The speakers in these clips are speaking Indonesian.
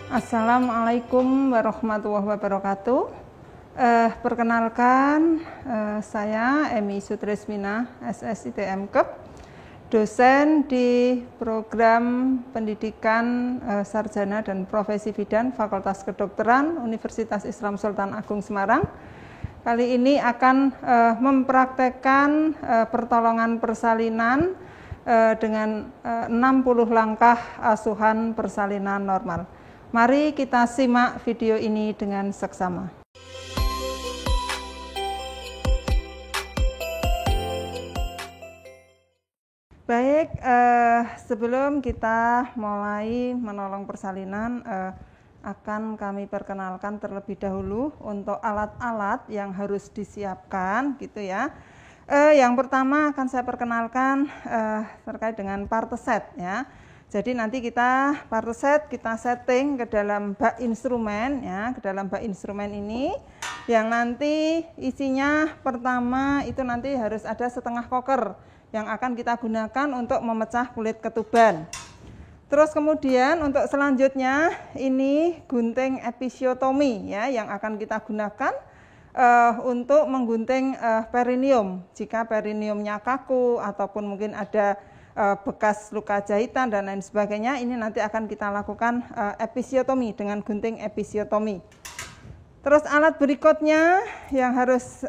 Assalamualaikum warahmatullahi wabarakatuh. Perkenalkan, saya Emi Sutrismina, SSITM Kep, dosen di program pendidikan sarjana dan profesi bidan Fakultas Kedokteran Universitas Islam Sultan Agung Semarang. Kali ini akan mempraktekkan pertolongan persalinan dengan 60 langkah asuhan persalinan normal. Mari kita simak video ini dengan seksama. Baik, sebelum kita mulai menolong persalinan, akan kami perkenalkan terlebih dahulu untuk alat-alat yang harus disiapkan, gitu ya. Yang pertama akan saya perkenalkan terkait dengan parteset, ya. Jadi nanti kita parteset kita setting ke dalam bak instrumen, ya, ke dalam bak instrumen ini, yang nanti isinya pertama itu nanti harus ada setengah koker yang akan kita gunakan untuk memecah kulit ketuban. Terus kemudian untuk selanjutnya ini gunting episiotomi, ya, yang akan kita gunakan untuk menggunting perineum. Jika perineumnya kaku ataupun mungkin ada bekas luka jahitan dan lain sebagainya, ini nanti akan kita lakukan episiotomi dengan gunting episiotomi. Terus alat berikutnya yang harus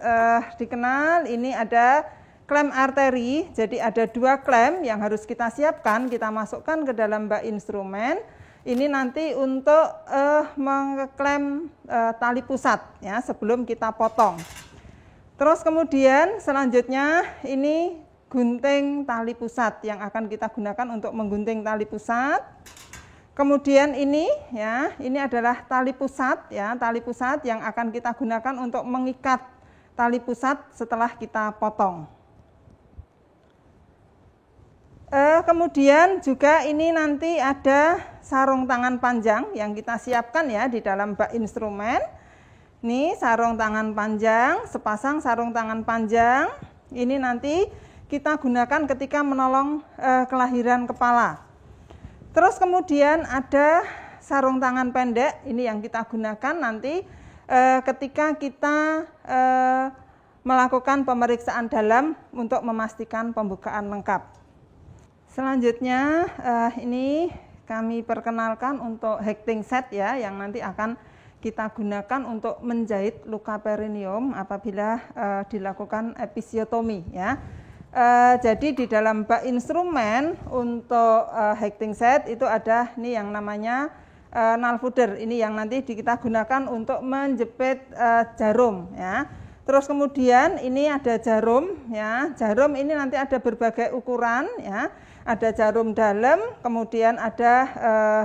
dikenal, ini ada klem arteri. Jadi ada 2 klem yang harus kita siapkan, kita masukkan ke dalam bak instrumen. Ini nanti untuk mengklem tali pusat, ya, sebelum kita potong. Terus kemudian selanjutnya ini gunting tali pusat yang akan kita gunakan untuk menggunting tali pusat. Kemudian ini, ya, ini adalah tali pusat, ya, tali pusat yang akan kita gunakan untuk mengikat tali pusat setelah kita potong. Kemudian juga ini nanti ada sarung tangan panjang yang kita siapkan, ya, di dalam bak instrumen. Ini sarung tangan panjang, sepasang sarung tangan panjang. Ini nanti kita gunakan ketika menolong kelahiran kepala. Terus kemudian ada sarung tangan pendek, ini yang kita gunakan nanti ketika kita melakukan pemeriksaan dalam untuk memastikan pembukaan lengkap. Selanjutnya ini kami perkenalkan untuk hecting set, ya, yang nanti akan kita gunakan untuk menjahit luka perineum apabila dilakukan episiotomi, ya. Jadi di dalam bak instrumen untuk hecting set itu ada ini yang namanya nalfuder, ini yang nanti kita gunakan untuk menjepit jarum, ya. Terus kemudian ini ada jarum, ya. Jarum ini nanti ada berbagai ukuran, ya. Ada jarum dalam, kemudian ada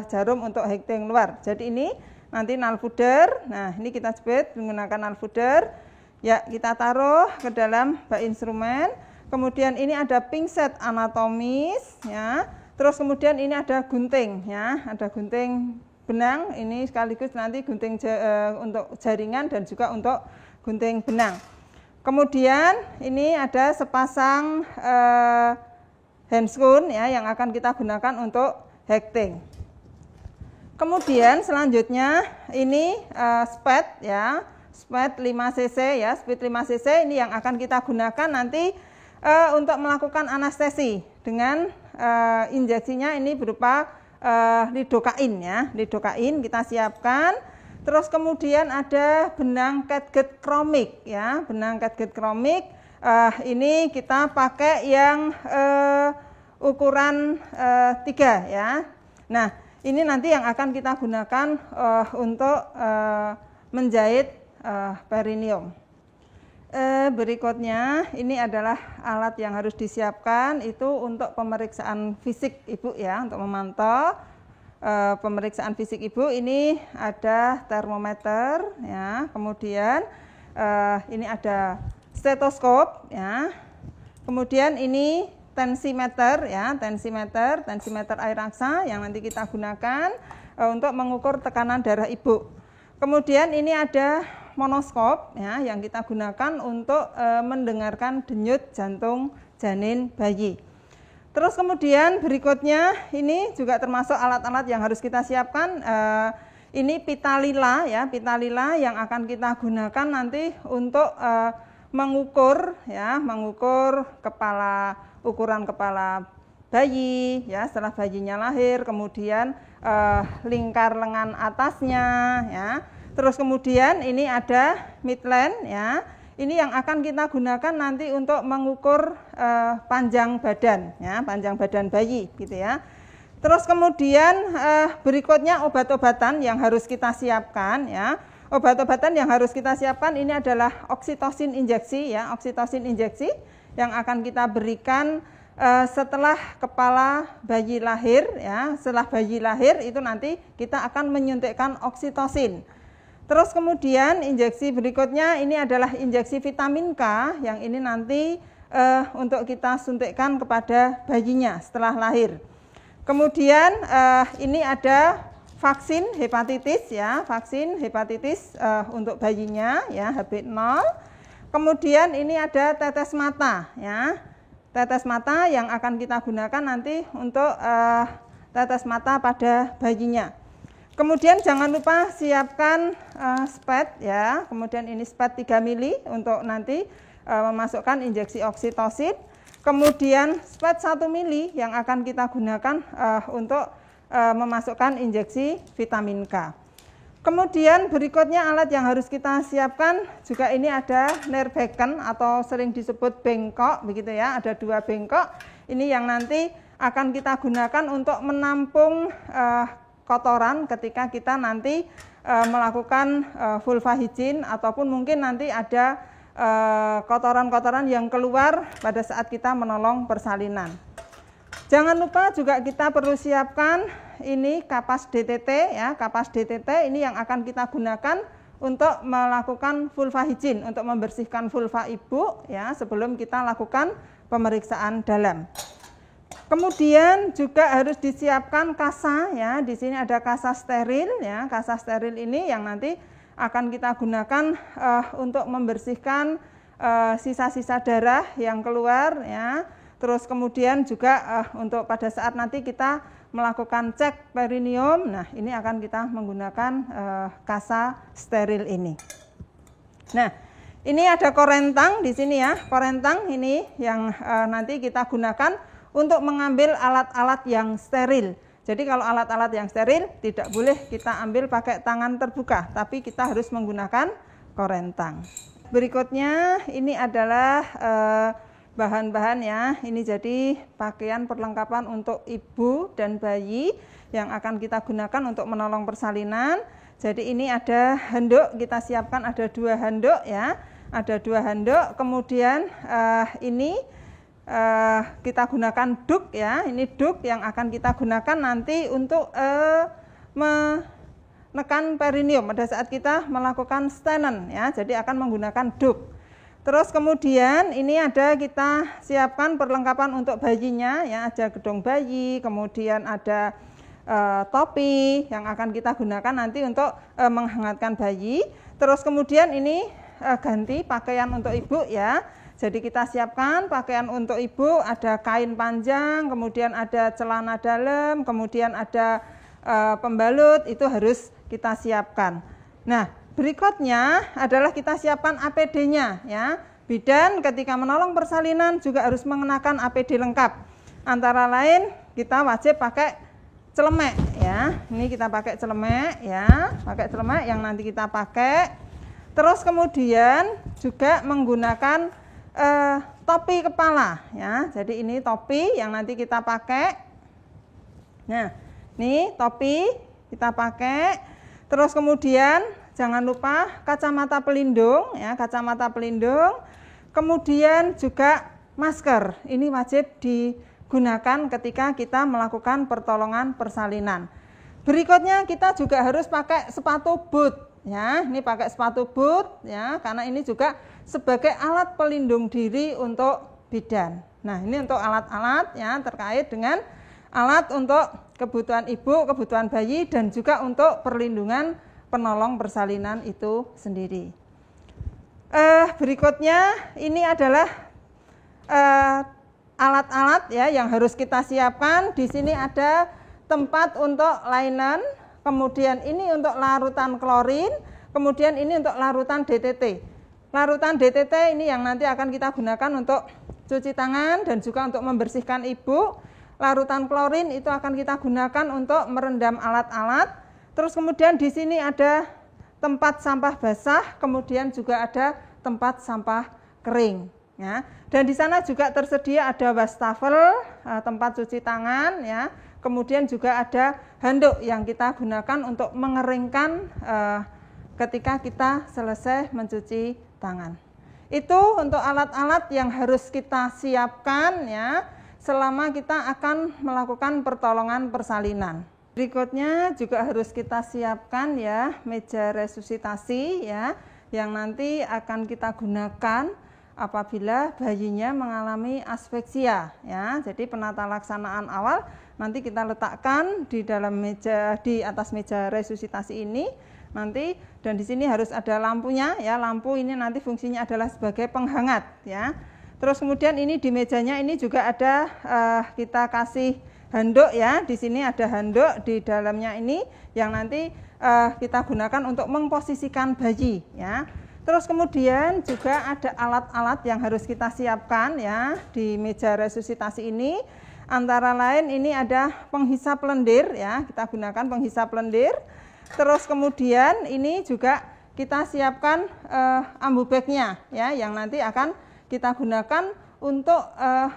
jarum untuk hecting luar. Jadi ini nanti nalfuder. Nah, ini kita jepit menggunakan nalfuder. Ya, kita taruh ke dalam bak instrumen. Kemudian ini ada pinset anatomis, ya. Terus kemudian ini ada gunting, ya. Ada gunting benang. Ini sekaligus nanti gunting untuk jaringan dan juga untuk gunting benang. Kemudian ini ada sepasang handscrew, ya, yang akan kita gunakan untuk hecting. Kemudian selanjutnya ini spade, ya, spade 5 cc, ya, spade 5 cc ini yang akan kita gunakan nanti untuk melakukan anestesi dengan injeksinya ini berupa lidokain, ya, lidokain kita siapkan. Terus kemudian ada benang catgut kromik, ya, benang catgut kromik. Ini kita pakai yang ukuran 3, ya. Nah, ini nanti yang akan kita gunakan untuk menjahit perineum. Berikutnya ini adalah alat yang harus disiapkan itu untuk pemeriksaan fisik ibu, ya, untuk memantau pemeriksaan fisik ibu. Ini ada termometer, ya, kemudian ini ada stetoskop, ya. Kemudian ini tensimeter, ya, tensimeter air aksa yang nanti kita gunakan untuk mengukur tekanan darah ibu. Kemudian ini ada monoskop, ya, yang kita gunakan untuk mendengarkan denyut jantung janin bayi. Terus kemudian berikutnya ini juga termasuk alat-alat yang harus kita siapkan. ini pita lila ya, pita lila yang akan kita gunakan nanti untuk mengukur ya, mengukur ukuran kepala bayi ya setelah bayinya lahir, kemudian lingkar lengan atasnya ya. Terus kemudian ini ada midline ya. Ini yang akan kita gunakan nanti untuk mengukur panjang badan ya, panjang badan bayi gitu ya. Terus kemudian berikutnya obat-obatan yang harus kita siapkan ya. Obat-obatan yang harus kita siapkan ini adalah oksitosin injeksi ya, oksitosin injeksi yang akan kita berikan setelah kepala bayi lahir ya. Setelah bayi lahir itu nanti kita akan menyuntikkan oksitosin. Terus kemudian injeksi berikutnya ini adalah injeksi vitamin K yang ini nanti untuk kita suntikkan kepada bayinya setelah lahir. Kemudian ini ada vaksin hepatitis ya, vaksin hepatitis untuk bayinya ya, HB0. Kemudian ini ada tetes mata ya, tetes mata yang akan kita gunakan nanti untuk tetes mata pada bayinya. Kemudian jangan lupa siapkan spad ya, kemudian ini spad 3 mili untuk nanti memasukkan injeksi oksitosin. Kemudian spad 1 mili yang akan kita gunakan untuk memasukkan injeksi vitamin K. Kemudian berikutnya alat yang harus kita siapkan juga ini ada nerbekken atau sering disebut bengkok begitu ya, ada 2 bengkok. Ini yang nanti akan kita gunakan untuk menampung kotoran ketika kita nanti melakukan vulva hygiene ataupun mungkin nanti ada kotoran-kotoran yang keluar pada saat kita menolong persalinan. Jangan lupa juga kita perlu siapkan ini kapas DTT ya, kapas DTT ini yang akan kita gunakan untuk melakukan vulva hygiene, untuk membersihkan vulva ibu ya sebelum kita lakukan pemeriksaan dalam. Kemudian juga harus disiapkan kasa ya. Di sini ada kasa steril ya. Kasa steril ini yang nanti akan kita gunakan untuk membersihkan sisa-sisa darah yang keluar ya. Terus kemudian juga untuk pada saat nanti kita melakukan cek perineum. Nah, ini akan kita menggunakan kasa steril ini. Nah, ini ada korentang di sini ya. Korentang ini yang nanti kita gunakan untuk mengambil alat-alat yang steril. Jadi kalau alat-alat yang steril tidak boleh kita ambil pakai tangan terbuka, tapi kita harus menggunakan korentang. Berikutnya ini adalah bahan-bahan ya. Ini jadi pakaian perlengkapan untuk ibu dan bayi yang akan kita gunakan untuk menolong persalinan. Jadi ini ada handuk, kita siapkan ada 2 handuk ya. Ada 2 handuk, kemudian ini kita gunakan duk ya, ini duk yang akan kita gunakan nanti untuk menekan perineum pada saat kita melakukan stenen ya, jadi akan menggunakan duk. Terus kemudian ini ada kita siapkan perlengkapan untuk bayinya ya, ada gedung bayi, kemudian ada topi yang akan kita gunakan nanti untuk menghangatkan bayi. Terus kemudian ini ganti pakaian untuk ibu ya. Jadi kita siapkan pakaian untuk ibu, ada kain panjang, kemudian ada celana dalam, kemudian ada pembalut, itu harus kita siapkan. Nah, berikutnya adalah kita siapkan APD-nya ya. Bidan ketika menolong persalinan juga harus mengenakan APD lengkap. Antara lain kita wajib pakai celemek ya. Ini kita pakai celemek ya, pakai celemek yang nanti kita pakai. Terus kemudian juga menggunakan topi kepala ya. Jadi ini topi yang nanti kita pakai. Nah, ini topi kita pakai. Terus kemudian jangan lupa kacamata pelindung ya, kacamata pelindung. Kemudian juga masker. Ini wajib digunakan ketika kita melakukan pertolongan persalinan. Berikutnya kita juga harus pakai sepatu boot. Ya, ini pakai sepatu boot ya, karena ini juga sebagai alat pelindung diri untuk bidan. Nah, ini untuk alat-alat ya terkait dengan alat untuk kebutuhan ibu, kebutuhan bayi dan juga untuk perlindungan penolong persalinan itu sendiri. Berikutnya ini adalah alat-alat ya yang harus kita siapkan. Di sini ada tempat untuk linen, kemudian ini untuk larutan klorin, kemudian ini untuk larutan DTT. Larutan DTT ini yang nanti akan kita gunakan untuk cuci tangan dan juga untuk membersihkan ibu. Larutan klorin itu akan kita gunakan untuk merendam alat-alat. Terus kemudian di sini ada tempat sampah basah, kemudian juga ada tempat sampah kering. Ya. Dan di sana juga tersedia ada wastafel, tempat cuci tangan, ya. Kemudian juga ada handuk yang kita gunakan untuk mengeringkan ketika kita selesai mencuci tangan. Itu untuk alat-alat yang harus kita siapkan ya selama kita akan melakukan pertolongan persalinan. Berikutnya juga harus kita siapkan ya meja resusitasi ya yang nanti akan kita gunakan apabila bayinya mengalami asfeksia ya. Jadi penata laksanaan awal nanti kita letakkan di dalam meja, di atas meja resusitasi ini nanti, dan di sini harus ada lampunya ya. Lampu ini nanti fungsinya adalah sebagai penghangat ya. Terus kemudian ini di mejanya ini juga ada kita kasih handuk ya. Di sini ada handuk di dalamnya ini yang nanti kita gunakan untuk memposisikan bayi ya. Terus kemudian juga ada alat-alat yang harus kita siapkan ya di meja resusitasi ini. Antara lain ini ada penghisap lendir ya, kita gunakan penghisap lendir. Terus kemudian ini juga kita siapkan ambu bagnya ya, yang nanti akan kita gunakan untuk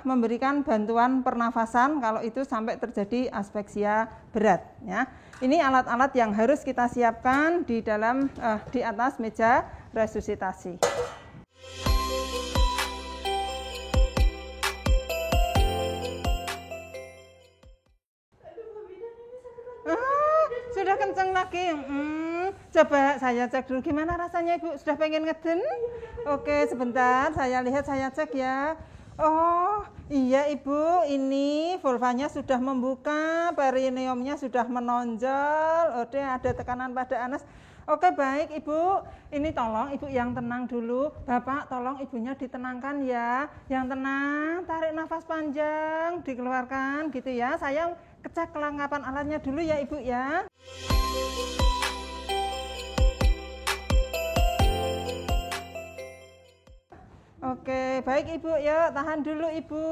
memberikan bantuan pernafasan kalau itu sampai terjadi asfeksia berat ya. Ini alat-alat yang harus kita siapkan di dalam di atas meja resusitasi. Sudah kenceng lagi. Coba saya cek dulu gimana rasanya Ibu. Sudah pengen ngeden? Oke, sebentar saya lihat, saya cek ya. Oh iya Ibu, ini vulvanya sudah membuka, perineumnya sudah menonjol. Oke, ada tekanan pada anus. Oke baik Ibu, ini tolong Ibu yang tenang dulu. Bapak tolong ibunya ditenangkan ya. Yang tenang, tarik nafas panjang, dikeluarkan gitu ya. Saya cek kelengkapan alatnya dulu ya Ibu ya. Oke, baik Ibu ya, tahan dulu Ibu.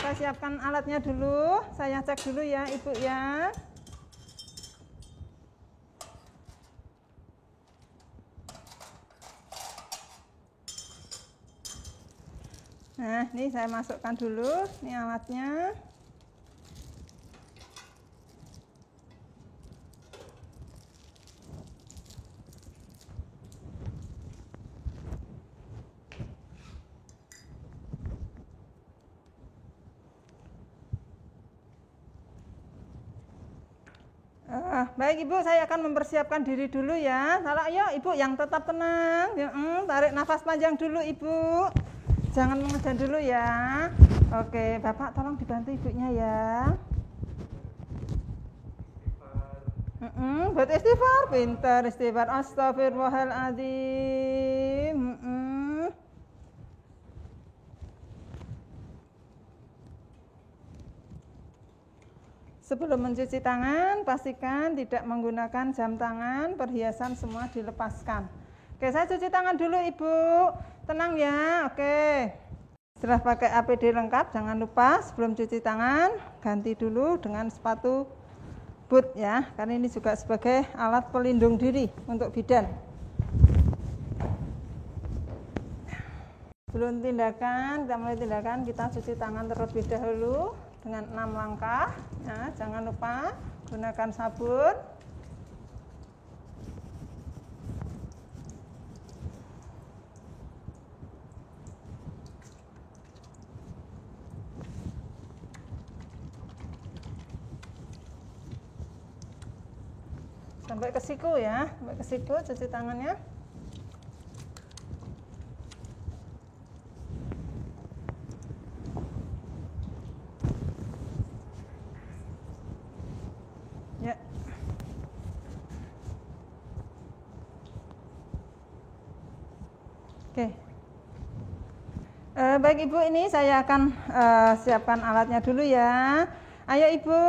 Saya siapkan alatnya dulu, saya cek dulu ya Ibu ya. Nah, ini saya masukkan dulu, ini alatnya. Baik Ibu, saya akan mempersiapkan diri dulu ya. Salah, ayo Ibu yang tetap tenang. Tarik nafas panjang dulu Ibu. Jangan mengedan dulu ya. Oke, Bapak tolong dibantu ibunya ya. Buat istighfar, pintar istighfar. Astagfirullahaladzim. Sebelum mencuci tangan, pastikan tidak menggunakan jam tangan, perhiasan semua dilepaskan. Oke, saya cuci tangan dulu Ibu. Tenang ya, oke. Setelah pakai APD lengkap, jangan lupa sebelum cuci tangan, ganti dulu dengan sepatu boot ya. Karena ini juga sebagai alat pelindung diri untuk bidan. Sebelum tindakan, kita mulai tindakan, kita cuci tangan terlebih dahulu dengan 6 langkah ya, jangan lupa gunakan sabun. Sampai ke siku ya, sampai ke siku cuci tangannya. Ya. Oke. Baik Ibu, ini saya akan siapkan alatnya dulu ya. Ayo Ibu,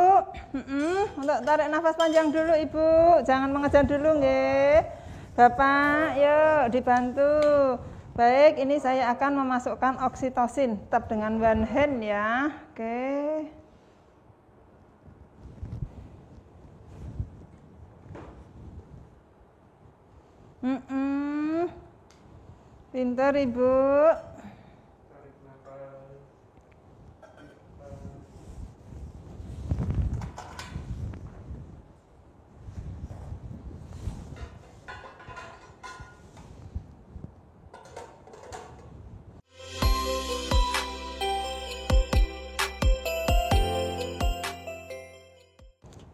untuk tarik nafas panjang dulu Ibu, jangan mengejar dulu nggih. Bapak, yuk dibantu. Baik, ini saya akan memasukkan oksitosin, tetap dengan one hand ya. Oke. Pintar Ibu.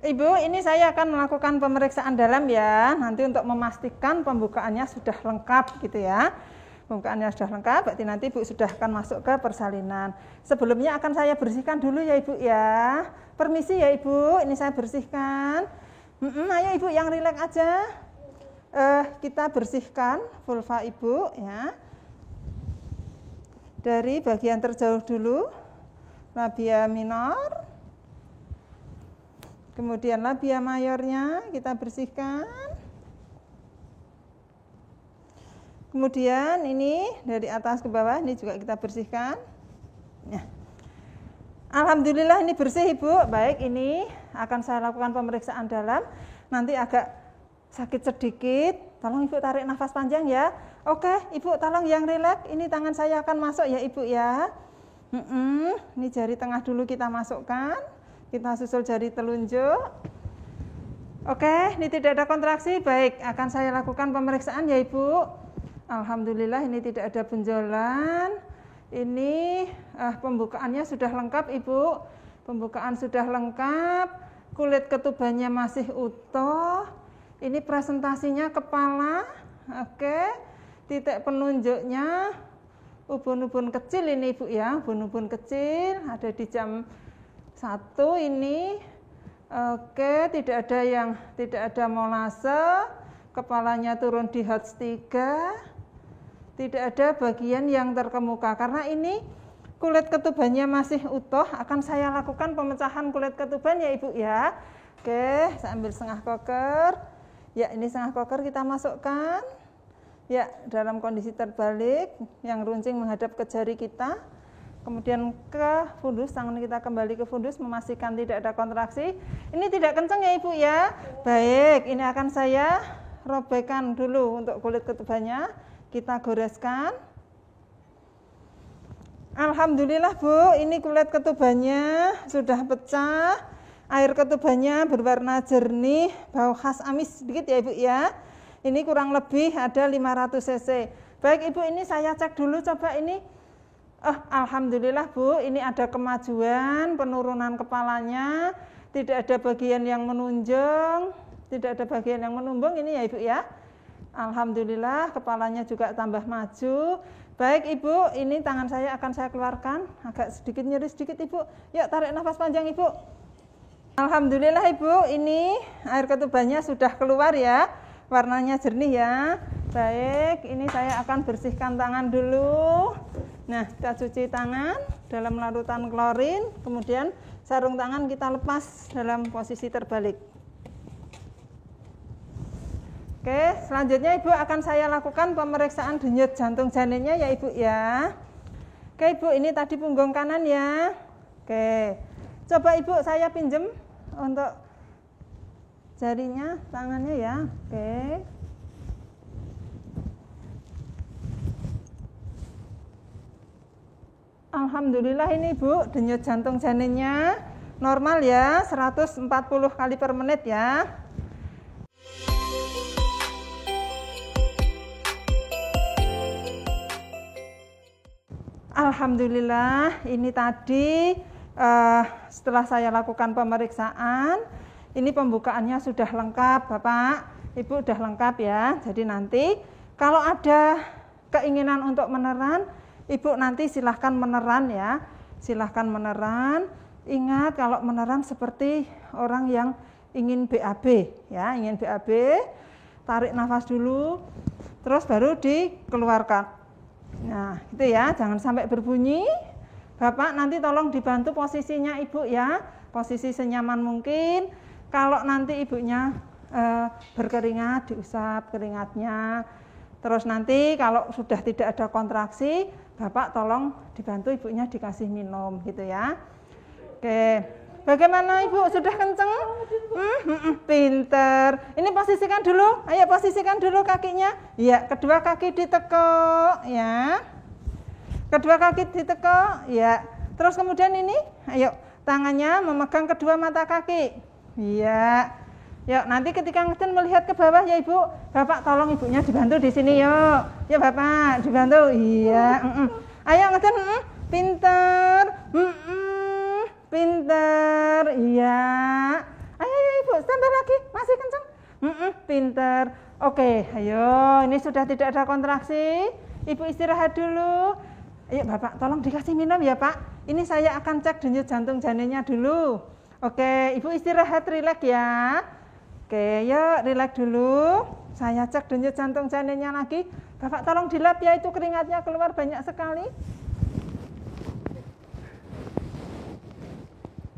Ibu, ini saya akan melakukan pemeriksaan dalam ya, nanti untuk memastikan pembukaannya sudah lengkap gitu ya. Pembukaannya sudah lengkap, berarti nanti Ibu sudah akan masuk ke persalinan. Sebelumnya akan saya bersihkan dulu ya Ibu ya. Permisi ya Ibu, ini saya bersihkan. Ayo Ibu yang rileks aja. Kita bersihkan vulva Ibu ya. Dari bagian terjauh dulu, labia minor. Kemudian labia mayornya kita bersihkan. Kemudian ini dari atas ke bawah ini juga kita bersihkan. Nah, alhamdulillah ini bersih Ibu. Baik, ini akan saya lakukan pemeriksaan dalam. Nanti agak sakit sedikit. Tolong Ibu tarik nafas panjang ya. Oke, Ibu tolong yang rileks. Ini tangan saya akan masuk ya Ibu ya. Ini jari tengah dulu kita masukkan. Kita susul jari telunjuk. Oke, ini tidak ada kontraksi. Baik, akan saya lakukan pemeriksaan ya Ibu. Alhamdulillah ini tidak ada benjolan. Ini pembukaannya sudah lengkap Ibu. Pembukaan sudah lengkap. Kulit ketubannya masih utuh. Ini presentasinya kepala. Oke, titik penunjuknya ubun-ubun kecil ini Ibu ya. Ubun-ubun kecil ada di jam 1 ini. Oke, tidak ada molase, kepalanya turun di HOTS 3, tidak ada bagian yang terkemuka karena ini kulit ketubannya masih utuh. Akan saya lakukan pemecahan kulit ketuban ya Ibu ya. Oke, saya ambil setengah koker ya, ini setengah koker kita masukkan ya dalam kondisi terbalik yang runcing menghadap ke jari kita. Kemudian ke fundus, tangan kita kembali ke fundus, memastikan tidak ada kontraksi. Ini tidak kencang ya Ibu ya. Baik, ini akan saya robekkan dulu untuk kulit ketubannya. Kita goreskan. Alhamdulillah Bu, ini kulit ketubannya sudah pecah. Air ketubannya berwarna jernih, bau khas amis sedikit ya Ibu ya. Ini kurang lebih ada 500 cc. Baik Ibu, ini saya cek dulu coba ini. Alhamdulillah Bu, ini ada kemajuan penurunan kepalanya, tidak ada bagian yang menunjang, tidak ada bagian yang menumbang ini ya Ibu ya. Alhamdulillah kepalanya juga tambah maju. Baik Ibu, ini tangan saya akan saya keluarkan, agak sedikit nyeri sedikit Ibu. Yuk tarik nafas panjang Ibu. Alhamdulillah Ibu, ini air ketubannya sudah keluar ya, warnanya jernih ya. Baik, ini saya akan bersihkan tangan dulu. Nah, kita cuci tangan dalam larutan klorin, kemudian sarung tangan kita lepas dalam posisi terbalik. Oke, selanjutnya Ibu akan saya lakukan pemeriksaan denyut jantung janinnya ya Ibu ya. Oke Ibu, ini tadi punggung kanan ya. Oke, coba Ibu saya pinjem untuk jarinya, tangannya ya. Oke. Alhamdulillah ini Bu, denyut jantung janinnya normal ya, 140 kali per menit ya. Alhamdulillah ini tadi setelah saya lakukan pemeriksaan, ini pembukaannya sudah lengkap Bapak, Ibu sudah lengkap ya. Jadi nanti kalau ada keinginan untuk meneran, Ibu nanti silahkan meneran ya, silahkan meneran. Ingat kalau meneran seperti orang yang ingin BAB ya, ingin BAB, tarik nafas dulu, terus baru dikeluarkan. Nah gitu ya, jangan sampai berbunyi. Bapak nanti tolong dibantu posisinya Ibu ya, posisi senyaman mungkin. Kalau nanti ibunya berkeringat, diusap keringatnya. Terus nanti kalau sudah tidak ada kontraksi, Bapak tolong dibantu ibunya dikasih minum gitu ya. Oke, bagaimana Ibu? Sudah kenceng? Pinter. Ini posisikan dulu, ayo posisikan dulu kakinya. Ya, kedua kaki ditekuk ya. Kedua kaki ditekuk ya. Terus kemudian ini, ayo tangannya memegang kedua mata kaki. Iya. Yuk, nanti ketika ngeden melihat ke bawah ya Ibu, Bapak tolong ibunya dibantu di sini yuk. Ya Bapak, dibantu. Iya. Ayo ngeden. Pinter. Pinter. Iya. Ayo Ibu, tambah lagi. Masih kencang. Pinter. Oke, ayo. Ini sudah tidak ada kontraksi. Ibu istirahat dulu. Ayo Bapak, tolong dikasih minum ya Pak. Ini saya akan cek denyut jantung janinnya dulu. Oke, Ibu istirahat, rileks ya. Oke, yuk rileks dulu. Saya cek denyut jantung janinnya lagi. Bapak tolong dilap ya, itu keringatnya keluar banyak sekali.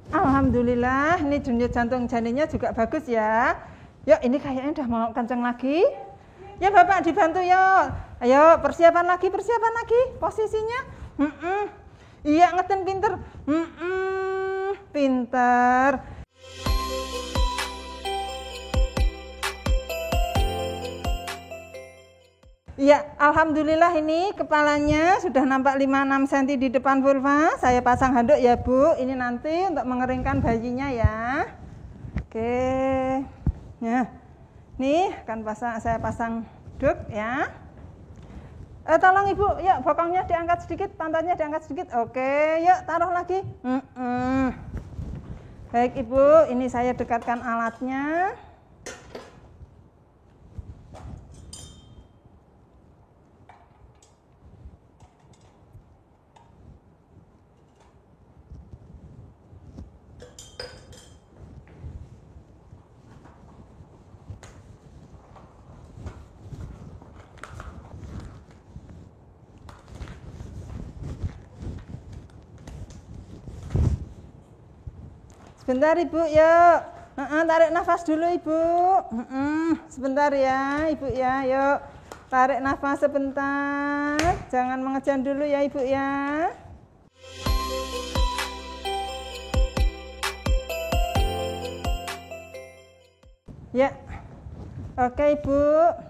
Alhamdulillah, ini denyut jantung janinnya juga bagus ya. Yuk, ini kayaknya udah mau kenceng lagi. Ya Bapak dibantu yuk. Ayo persiapan lagi. Posisinya. Iya ngeten pinter. Pinter. Iya, alhamdulillah ini kepalanya sudah nampak 5-6 cm di depan vulva. Saya pasang handuk ya Bu. Ini nanti untuk mengeringkan bayinya ya. Oke. Nah, nih kan saya pasang handuk ya. Tolong Ibu, yuk bokongnya diangkat sedikit, pantatnya diangkat sedikit. Oke, yuk taruh lagi. Baik Ibu, ini saya dekatkan alatnya. Sebentar Ibu, yuk. Tarik nafas dulu Ibu. Sebentar ya Ibu ya, yuk. Tarik nafas sebentar. Jangan mengejan dulu ya Ibu ya. Ya. Oke Ibu.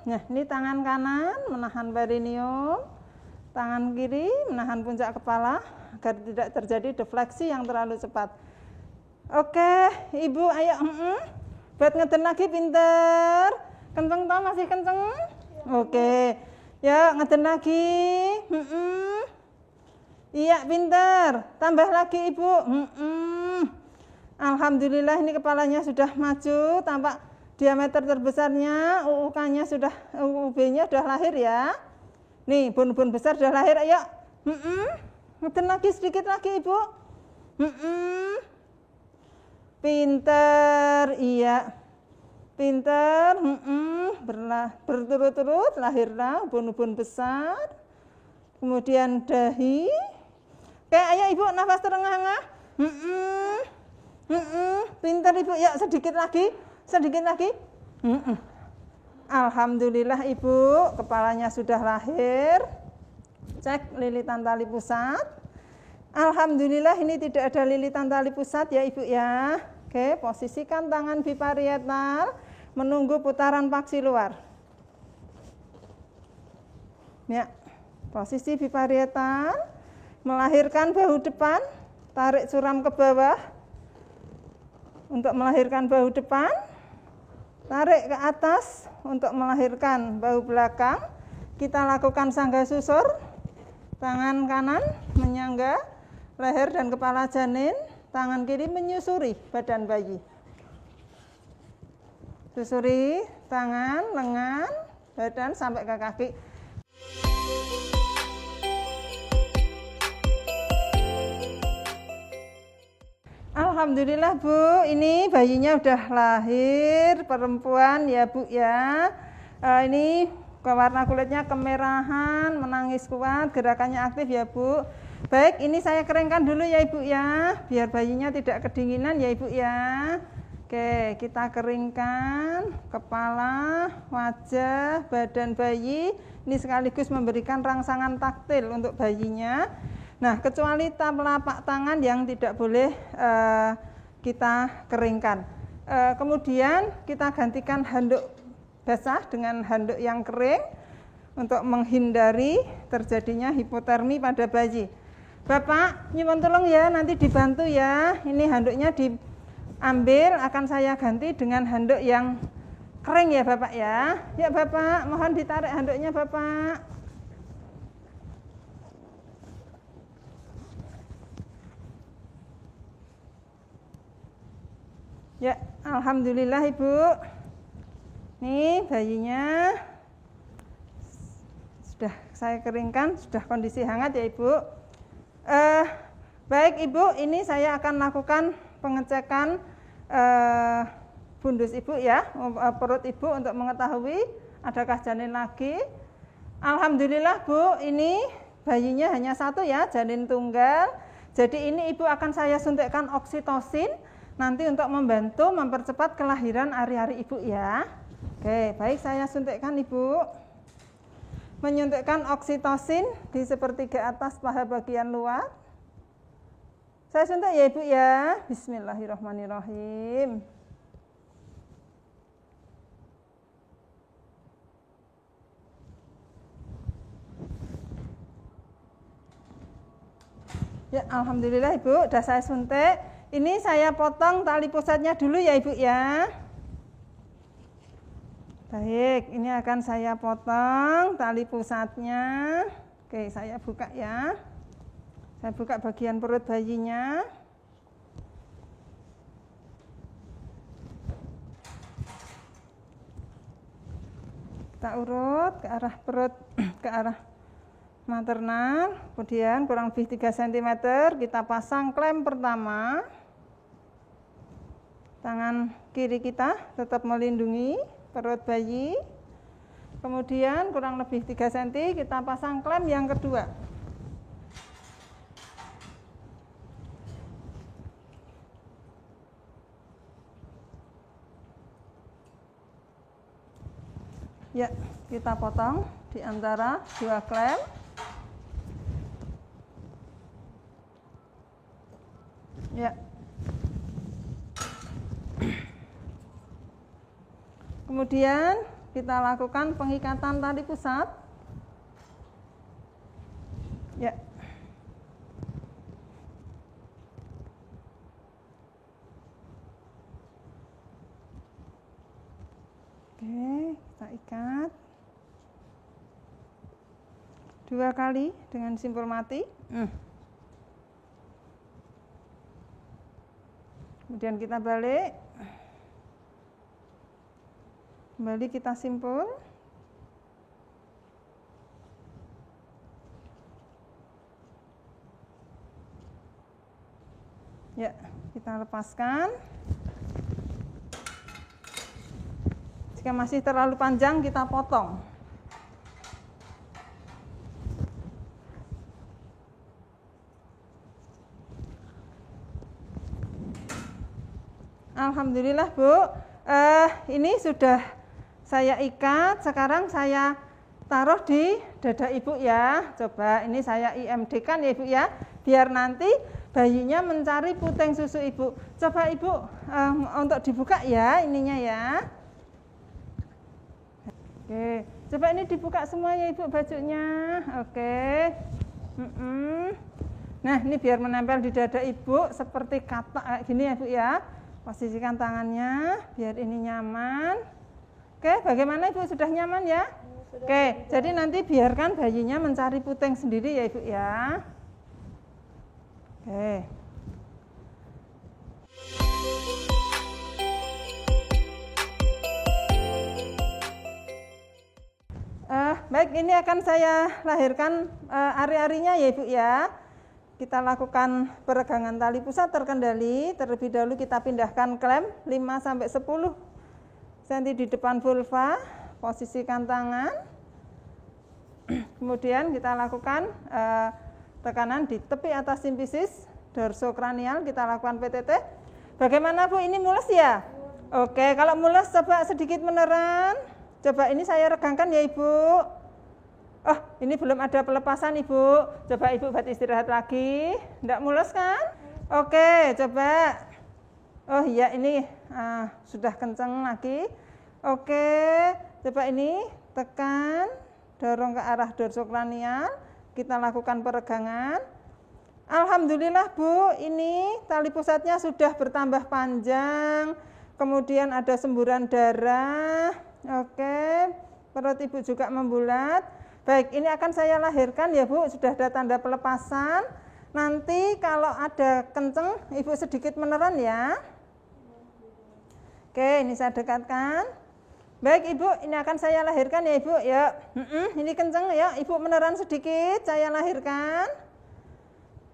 Nah, ini tangan kanan menahan perineum. Tangan kiri menahan puncak kepala agar tidak terjadi defleksi yang terlalu cepat. Oke, Ibu, ayo, buat ngeden lagi pinter. Kenceng toh, masih kenceng? Oke, ya ngeden lagi. Iya, pinter. Tambah lagi Ibu. Alhamdulillah ini kepalanya sudah maju, tampak diameter terbesarnya, UUK-nya sudah, UUB-nya sudah lahir ya. Nih, bun-bun besar sudah lahir, ayo. Ngeden lagi sedikit lagi Ibu. Pinter, iya, pinter, berturut-turut lahirlah ubun-ubun besar, kemudian dahi. Oke, ayo Ibu nafas terengah-engah. Pinter Ibu, ya sedikit lagi. Alhamdulillah Ibu, kepalanya sudah lahir. Cek lilitan tali pusat. Alhamdulillah ini tidak ada lilitan tali pusat ya Ibu ya. Oke, posisikan tangan biparietal menunggu putaran paksi luar. Ya, posisi biparietal melahirkan bahu depan, tarik suram ke bawah untuk melahirkan bahu depan, tarik ke atas untuk melahirkan bahu belakang. Kita lakukan sangga susur, tangan kanan menyangga leher dan kepala janin, tangan kiri menyusuri badan bayi. Susuri tangan, lengan, badan sampai ke kaki. Alhamdulillah Bu, ini bayinya udah lahir, perempuan ya Bu ya. Ini warna kulitnya kemerahan, menangis kuat, gerakannya aktif ya Bu. Baik, ini saya keringkan dulu ya Ibu ya, biar bayinya tidak kedinginan ya Ibu ya. Oke, kita keringkan kepala, wajah, badan bayi. Ini sekaligus memberikan rangsangan taktil untuk bayinya. Nah, kecuali telapak tangan yang tidak boleh kita keringkan. Kemudian kita gantikan handuk basah dengan handuk yang kering untuk menghindari terjadinya hipotermi pada bayi. Bapak, nyuwun tolong ya, nanti dibantu ya. Ini handuknya diambil, akan saya ganti dengan handuk yang kering ya Bapak ya. Ya Bapak, mohon ditarik handuknya Bapak. Ya, alhamdulillah Ibu. Nih bayinya sudah saya keringkan, sudah kondisi hangat ya Ibu. Baik Ibu, ini saya akan lakukan pengecekan fundus Ibu ya, perut Ibu untuk mengetahui adakah janin lagi. Alhamdulillah Bu, ini bayinya hanya satu ya, janin tunggal. Jadi ini Ibu akan saya suntikkan oksitosin nanti untuk membantu mempercepat kelahiran ari-ari Ibu ya. Oke, baik, saya suntikkan Ibu. Menyuntikkan oksitosin di sepertiga atas paha bagian luar. Saya suntik ya Ibu ya. Bismillahirrahmanirrahim. Ya, alhamdulillah Ibu, sudah saya suntik. Ini saya potong tali pusatnya dulu ya Ibu ya. Baik, ini akan saya potong tali pusatnya. Oke, saya buka ya. Saya buka bagian perut bayinya. Kita urut ke arah perut, ke arah maternal. Kemudian kurang lebih 3 cm kita pasang klem pertama. Tangan kiri kita tetap melindungi perut bayi. Kemudian kurang lebih 3 cm kita pasang klem yang kedua. Ya, kita potong di antara 2 klem. Ya. Kemudian kita lakukan pengikatan tali pusat. Ya. Oke, kita ikat 2 kali dengan simpul mati. Kemudian kita balik. Kembali kita simpul. Ya, kita lepaskan. Jika masih terlalu panjang, kita potong. Alhamdulillah Bu, ini sudah saya ikat. Sekarang saya taruh di dada Ibu ya. Coba ini saya IMD kan ya Ibu ya, biar nanti bayinya mencari puting susu Ibu. Coba Ibu untuk dibuka ya ininya ya. Oke, coba ini dibuka semuanya Ibu bajunya. Oke. Nah, ini biar menempel di dada Ibu seperti katak gini ya Bu ya. Posisikan tangannya biar ini nyaman. Oke, bagaimana Ibu, sudah nyaman ya? Oke, jadi nanti biarkan bayinya mencari puting sendiri ya Ibu ya. Oke. Baik, ini akan saya lahirkan ari-arinya ya Ibu ya. Kita lakukan peregangan tali pusat terkendali. Terlebih dahulu kita pindahkan klem 5-10 cm di depan vulva. Posisikan tangan. Kemudian kita lakukan tekanan di tepi atas simfisis dorsokranial, kita lakukan PTT. Bagaimana Bu, ini mulus ya? Oke, kalau mulus coba sedikit meneran. Coba ini saya regangkan ya Ibu. Oh, ini belum ada pelepasan Ibu. Coba Ibu buat istirahat lagi. Enggak mulus kan? Oke, coba. Oh iya, ini sudah kencang lagi. Oke, coba ini tekan, dorong ke arah dorsokranial. Kita lakukan peregangan. Alhamdulillah Bu, ini tali pusatnya sudah bertambah panjang. Kemudian ada semburan darah. Oke, perut Ibu juga membulat. Baik, ini akan saya lahirkan ya Bu, sudah ada tanda pelepasan. Nanti kalau ada kenceng, Ibu sedikit meneran ya. Oke, ini saya dekatkan. Baik Ibu, ini akan saya lahirkan ya Ibu. Ya, ini kenceng ya, Ibu meneran sedikit, saya lahirkan.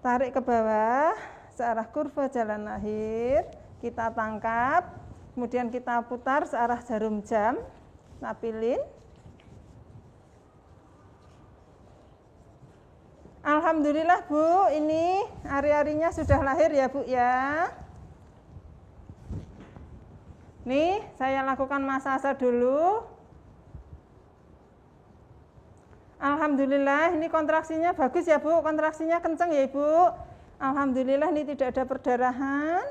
Tarik ke bawah, searah kurva jalan lahir. Kita tangkap, kemudian kita putar searah jarum jam. Napilin. Alhamdulillah Bu, ini ari-arinya sudah lahir ya Bu ya. Nih, saya lakukan masase dulu. Alhamdulillah, ini kontraksinya bagus ya Bu, kontraksinya kenceng ya Ibu. Alhamdulillah, ini tidak ada perdarahan.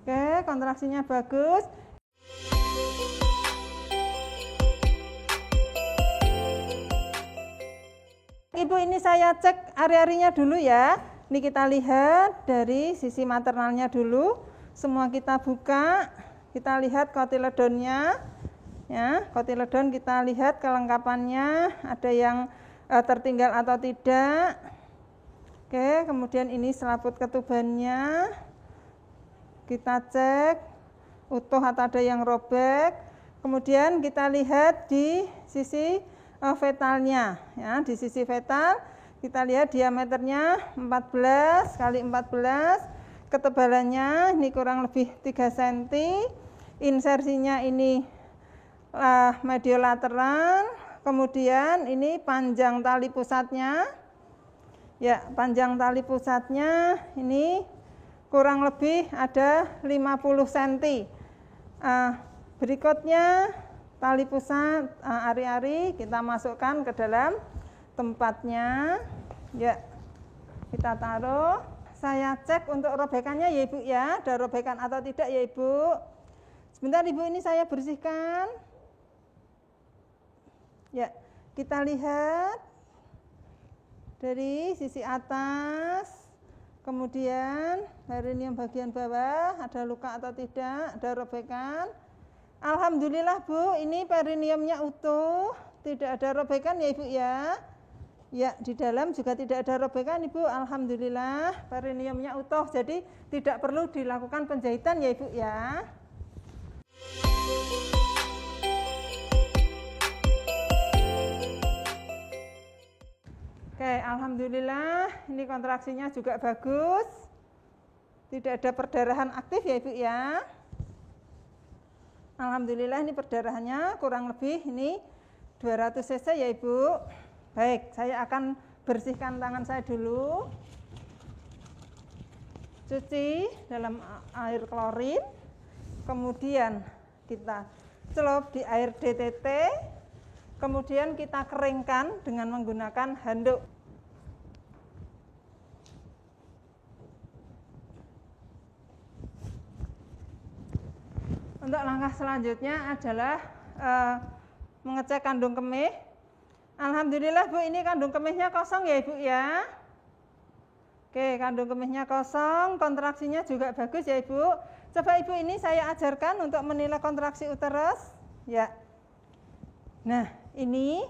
Oke, kontraksinya bagus. Ibu, ini saya cek ari-arinya dulu ya. Ini kita lihat dari sisi maternalnya dulu. Semua kita buka. Kita lihat kotiledonnya, ya, kotiledon kita lihat kelengkapannya, ada yang tertinggal atau tidak. Oke, kemudian ini selaput ketubannya, kita cek utuh atau ada yang robek. Kemudian kita lihat di sisi fetalnya, ya, di sisi fetal kita lihat diameternya 14 kali 14, ketebalannya ini kurang lebih 3 cm. Insersinya ini mediolateral, kemudian ini panjang tali pusatnya. Ya, panjang tali pusatnya ini kurang lebih ada 50 cm. Berikutnya tali pusat ari-ari kita masukkan ke dalam tempatnya. Ya, kita taruh. Saya cek untuk robekannya ya Ibu ya, ada robekan atau tidak ya Ibu. Sebentar Ibu, ini saya bersihkan. Ya, kita lihat dari sisi atas, kemudian perineum bagian bawah, ada luka atau tidak, ada robekan. Alhamdulillah Bu, ini perineumnya utuh, tidak ada robekan ya Ibu ya. Ya, di dalam juga tidak ada robekan Ibu, alhamdulillah perineumnya utuh, jadi tidak perlu dilakukan penjahitan ya Ibu ya. Oke, alhamdulillah ini kontraksinya juga bagus. Tidak ada perdarahan aktif ya Ibu ya. Alhamdulillah ini perdarahannya kurang lebih ini 200 cc ya Ibu. Baik, saya akan bersihkan tangan saya dulu. Cuci dalam air klorin. Kemudian kita celup di air DTT. Kemudian kita keringkan dengan menggunakan handuk. Untuk langkah selanjutnya adalah mengecek kandung kemih. Alhamdulillah Bu, ini kandung kemihnya kosong ya Ibu ya. Oke, kandung kemihnya kosong, kontraksinya juga bagus ya Ibu. Coba Ibu, ini saya ajarkan untuk menilai kontraksi uterus. Ya. Nah, ini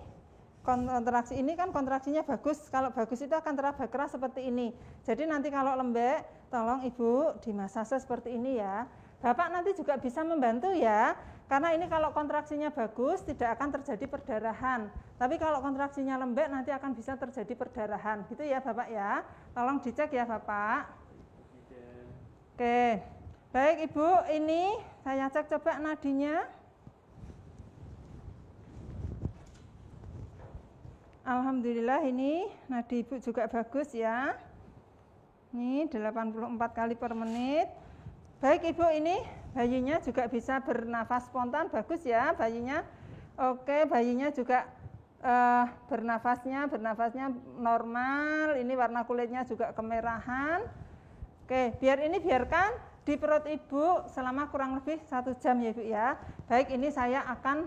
kontraksi ini kan kontraksinya bagus. Kalau bagus itu akan teraba keras seperti ini. Jadi nanti kalau lembek, tolong Ibu dimasase seperti ini ya. Bapak nanti juga bisa membantu ya. Karena ini kalau kontraksinya bagus tidak akan terjadi perdarahan. Tapi kalau kontraksinya lembek nanti akan bisa terjadi perdarahan. Gitu ya Bapak ya. Tolong dicek ya Bapak. Oke. Baik Ibu, ini saya cek coba nadinya. Alhamdulillah ini nadi ibu juga bagus ya. Ini 84 kali per menit. Baik ibu, ini bayinya juga bisa bernafas spontan, bagus ya bayinya. Oke, bayinya juga bernafasnya normal. Ini warna kulitnya juga kemerahan. Oke, biarkan di perut ibu selama kurang lebih 1 jam ya ibu ya. Baik, ini saya akan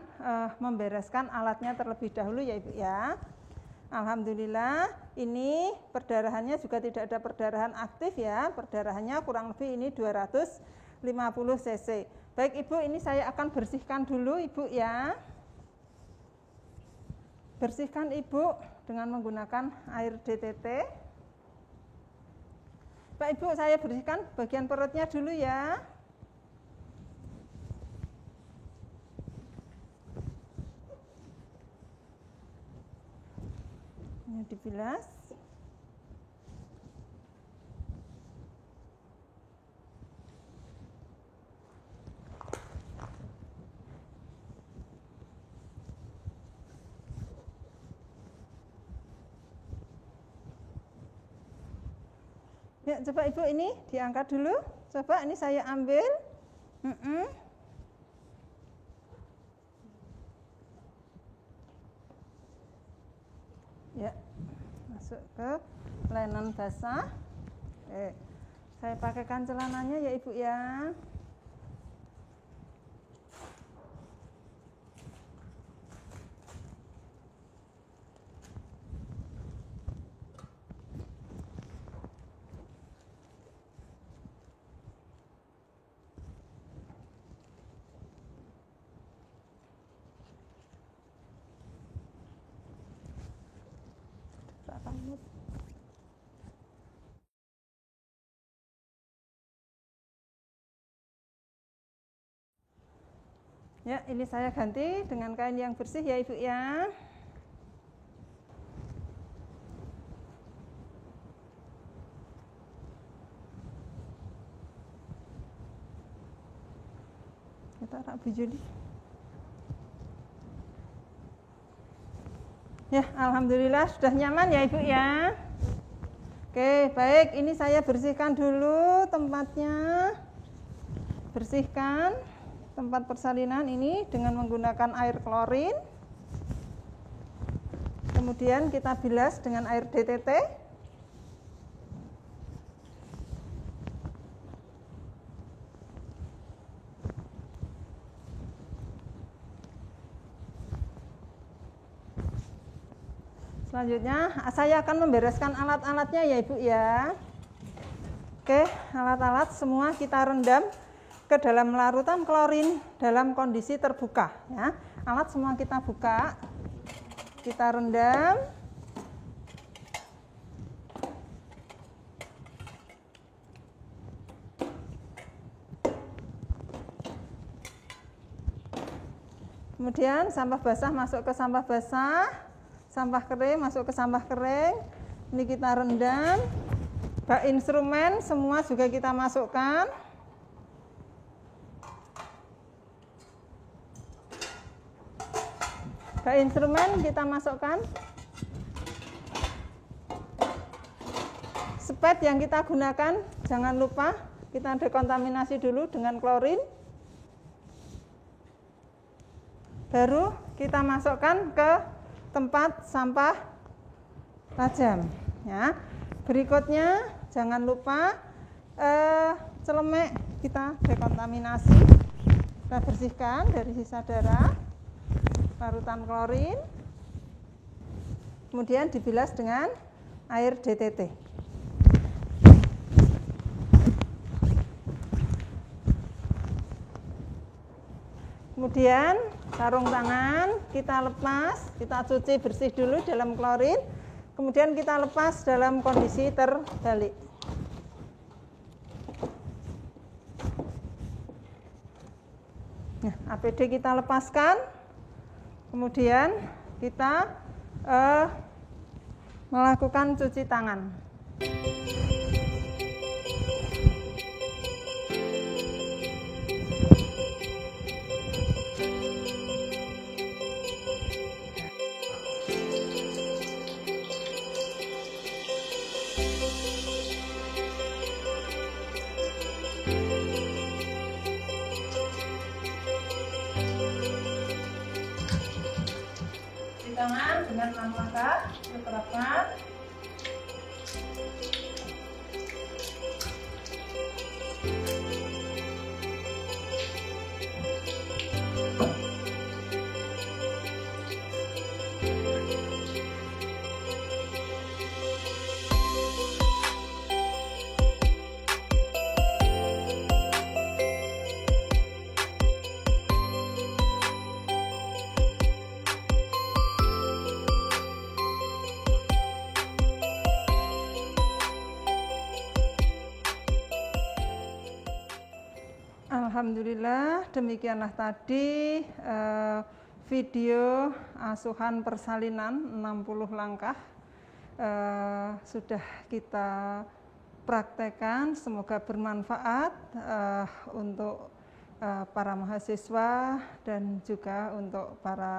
membereskan alatnya terlebih dahulu ya ibu ya. Alhamdulillah ini perdarahannya juga tidak ada perdarahan aktif ya. Perdarahannya kurang lebih ini 250 cc. Baik ibu, ini saya akan bersihkan dulu ibu ya. Bersihkan ibu dengan menggunakan air DTT. Pak ibu, saya bersihkan bagian perutnya dulu ya. Ini dibilas. Ya, coba ibu ini diangkat dulu. Coba ini saya ambil. Ya, masuk ke linen basah. Saya pakaikan celananya ya ibu ya. Ya, ini saya ganti dengan kain yang bersih ya ibu ya. Kita taruh baju di. Ya, alhamdulillah sudah nyaman ya ibu ya. Oke, baik, ini saya bersihkan dulu tempatnya. Bersihkan tempat persalinan ini dengan menggunakan air klorin. Kemudian kita bilas dengan air DTT. Selanjutnya saya akan membereskan alat-alatnya ya ibu ya. Oke, alat-alat semua kita rendam ke dalam larutan klorin dalam kondisi terbuka ya. Alat semua kita buka, kita rendam. Kemudian sampah basah masuk ke sampah basah, sampah kering masuk ke sampah kering. Ini kita rendam. Bak instrumen semua juga kita masukkan. Bak instrumen kita masukkan. Spet yang kita gunakan jangan lupa kita dekontaminasi dulu dengan klorin. Baru kita masukkan ke tempat sampah tajam ya. Berikutnya jangan lupa celemek kita dekontaminasi. Kita bersihkan dari sisa darah. Larutan klorin, kemudian dibilas dengan air DTT. Kemudian sarung tangan kita lepas, kita cuci bersih dulu dalam klorin, kemudian kita lepas dalam kondisi terbalik. Nah, APD kita lepaskan. Kemudian kita melakukan cuci tangan. dengan 6 langkah diterapkan. Alhamdulillah, demikianlah tadi video asuhan persalinan 60 langkah sudah kita praktekkan. Semoga bermanfaat untuk para mahasiswa dan juga untuk para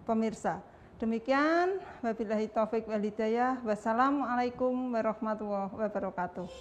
pemirsa. Demikian, wabillahi taufik wal hidayah. Wassalamualaikum warahmatullahi wabarakatuh.